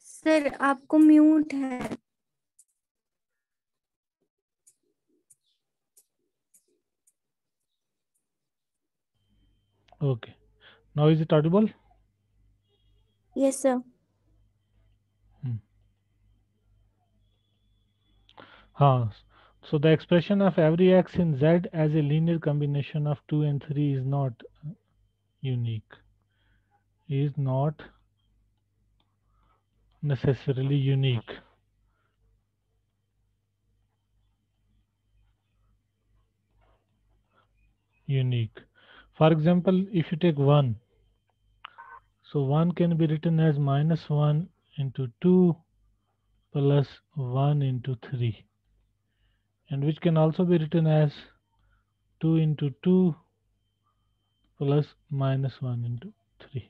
Sir आपको mute है। Okay. Now is it audible? Yes sir. So the expression of every x in Z as a linear combination of 2 and 3 is not unique. Is not necessarily unique. For example, if you take 1, so 1 can be written as -1 into 2 plus 1 into 3, and which can also be written as 2 into 2 plus -1 into 3.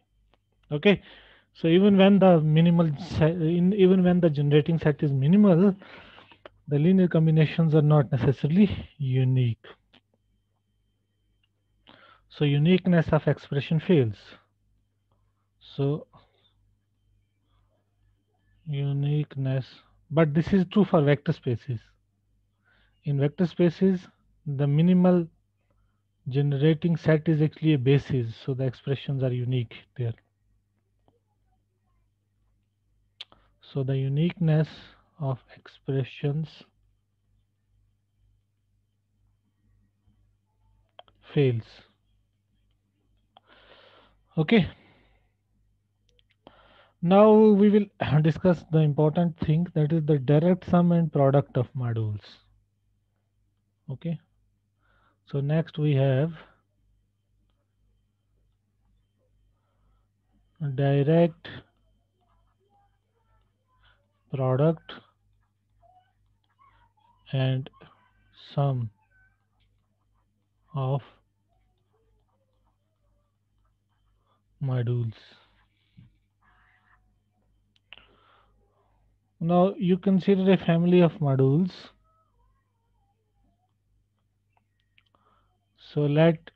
Okay, so even when the even when the generating set is minimal, the linear combinations are not necessarily unique. So uniqueness of expression fails. So uniqueness, but this is true for vector spaces. In vector spaces, the minimal generating set is actually a basis, so the expressions are unique there. So the uniqueness of expressions fails. Okay. Now we will discuss the important thing, that is the direct sum and product of modules. Okay. So next we have direct product and sum of modules. Now you consider a family of modules. So let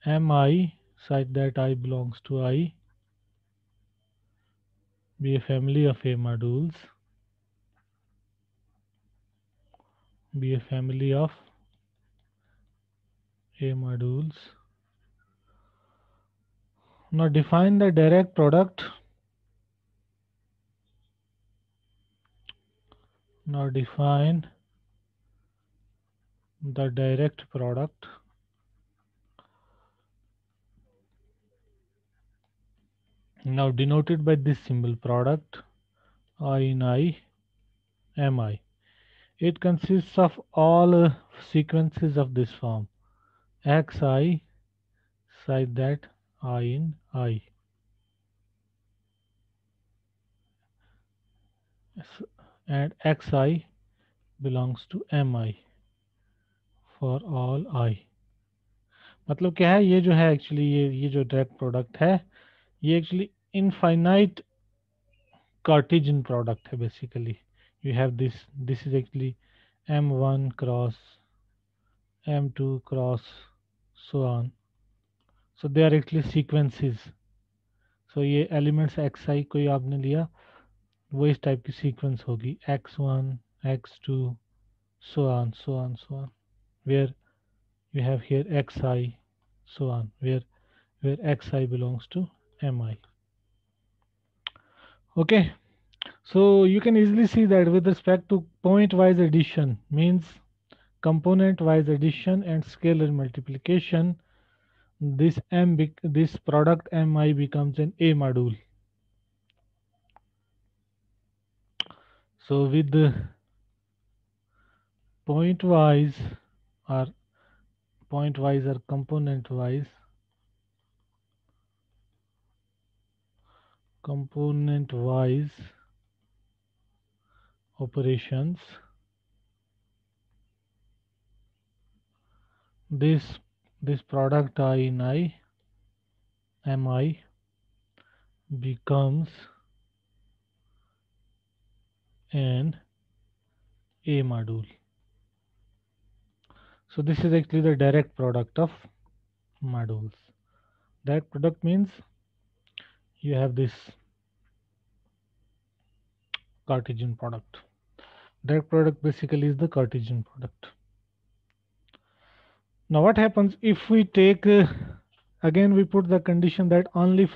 Mi such that I belongs to I be a family of A modules, be a family of A modules. Now define the direct product. Now define the direct product now denoted by this symbol product I in I Mi. It consists of all sequences of this form xi such that I in I and xi belongs to Mi for all I. मतलब क्या है, ये जो है actually ये जो direct product है ये एक्चुअली इनफाइनाइट कार्टेशियन प्रोडक्ट है basically. You have this is actually m1 cross m2 cross so on. So they are actually sequences. So ये elements xi कोई आपने लिया वो इस टाइप की सीक्वेंस होगी x1 x2 so on so on so on, where you have here xi so on, where xi belongs to mi. Okay, so you can easily see that with respect to point wise addition means component wise addition and scalar multiplication, this product mi becomes an A module. So with the point or wise or component wise operations, this product I in I mi becomes an A module. So this is actually the direct product of modules. Direct product means you have this Cartesian product. Direct product basically is the Cartesian product. Now what happens if we take again we put the condition that only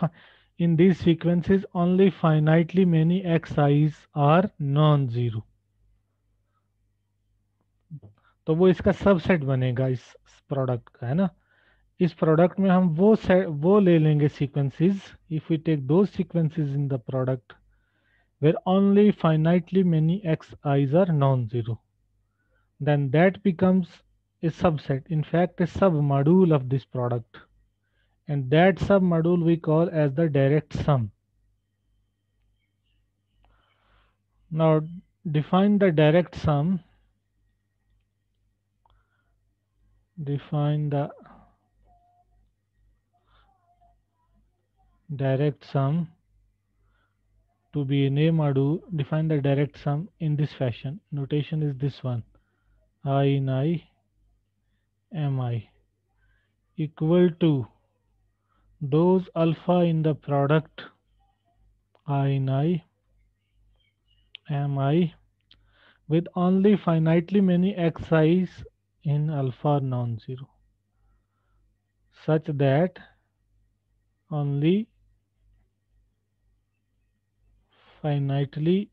in these sequences only finitely many xi's are non-zero, तो वो इसका subset बनेगा इस product का, है ना. इस product में हम वो ले लेंगे सीक्वेंसेस. इफ वी टेक दो sequences in the product where only finitely many xi's are non-zero, then that becomes a subset, in fact a submodule of this product, and that submodule we call as the direct sum. Now define the direct sum. Define the direct sum to be an A module. Define the direct sum in this fashion. Notation is this one: I in I mi equal to those alpha in the product I in I mi with only finitely many xi's in alpha non-zero, such that only finitely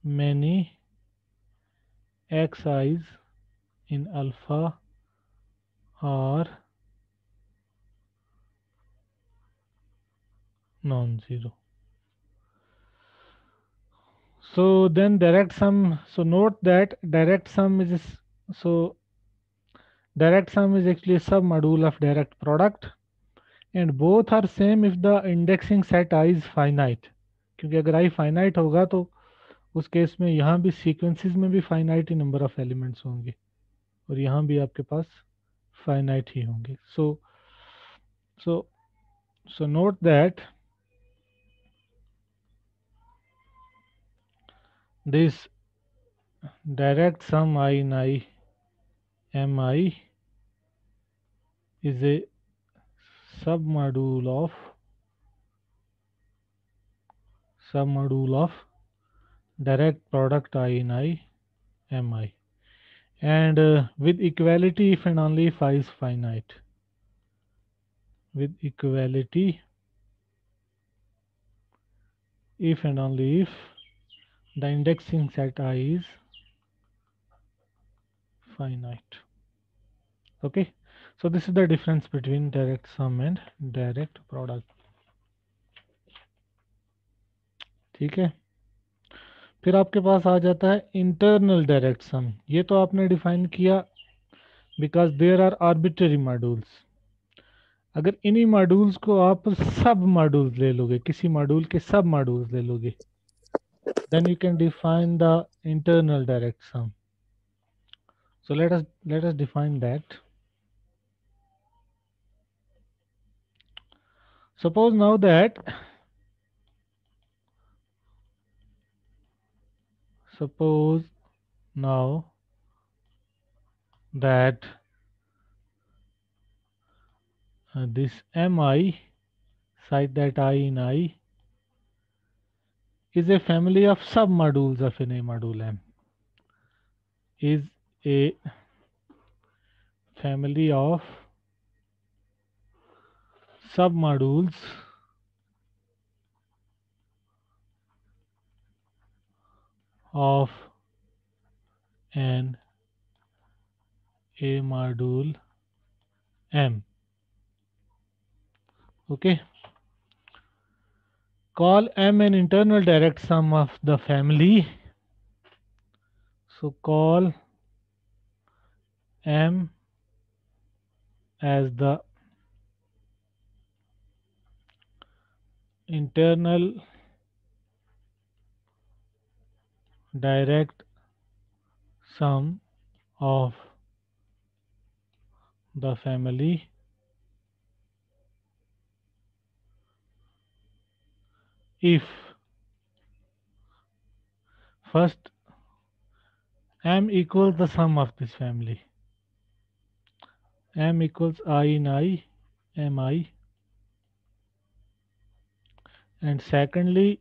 many xi's in alpha are non-zero. So then direct sum, so note that direct sum is, so direct sum is actually a submodule of direct product, and both are same if the indexing set I is finite. क्योंकि अगर I finite होगा तो उस case में यहाँ भी sequences में भी finite he number of elements होंगे और यहाँ भी आपके पास फाइनाइट ही होंगे. So note that this direct sum I in I mi is a submodule of direct product I in I mi, and with equality if and only if I is finite. With equality if and only if the indexing set I is finite. Okay, so this is the difference between direct sum and direct product. ठीक है. फिर आपके पास आ जाता है internal direct सम. ये तो आपने define किया because there are arbitrary modules. अगर इन्हीं मॉड्यूल्स को आप सब मॉड्यूल्स ले लोगे, किसी मॉड्यूल के सब मॉड्यूल्स ले लोगे, then you can define the internal direct sum. So let us define that. Suppose now that this mi site that I in I is a family of submodules of an A module M, is a family of submodules of an A module M. Okay. Call M an internal direct sum of the family. So call M as the internal direct sum of the family if first M equals the sum of this family. M equals I in I, Mi, and secondly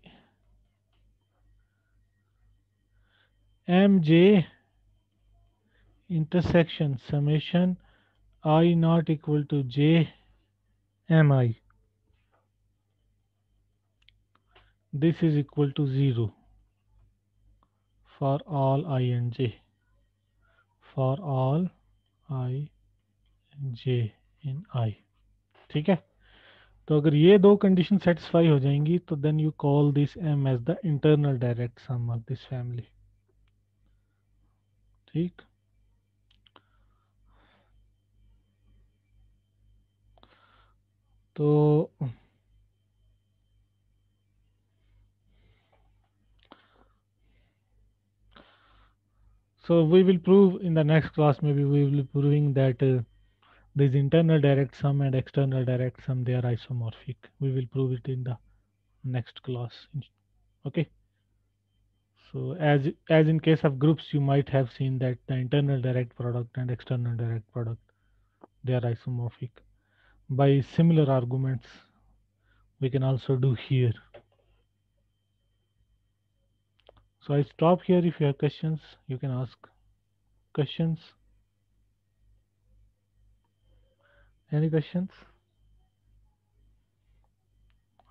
Mj intersection summation I not equal to J Mi. This is equal to 0 for all I and j. For all I j in I. ठीक है, तो अगर ये दो condition satisfy हो जाएंगी तो then you call this m as the internal direct sum of this family. ठीक, तो so we will prove in the next class, maybe we will be proving that this internal direct sum and external direct sum, they are isomorphic. We will prove it in the next class. Okay, so as in case of groups, you might have seen that the internal direct product and external direct product, they are isomorphic. By similar arguments we can also do here. So I stop here. If you have questions, you can ask questions. Any questions?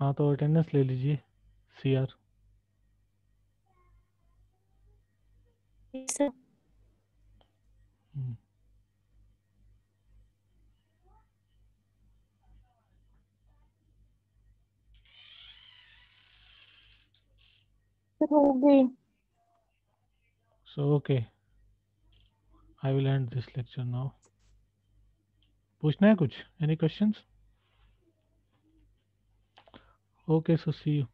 हाँ, तो attendance ले लीजिए CR. Yes, sir. Sir, हो गई. So okay, I will end this lecture now. पूछना है कुछ? Any questions? Okay, so see you.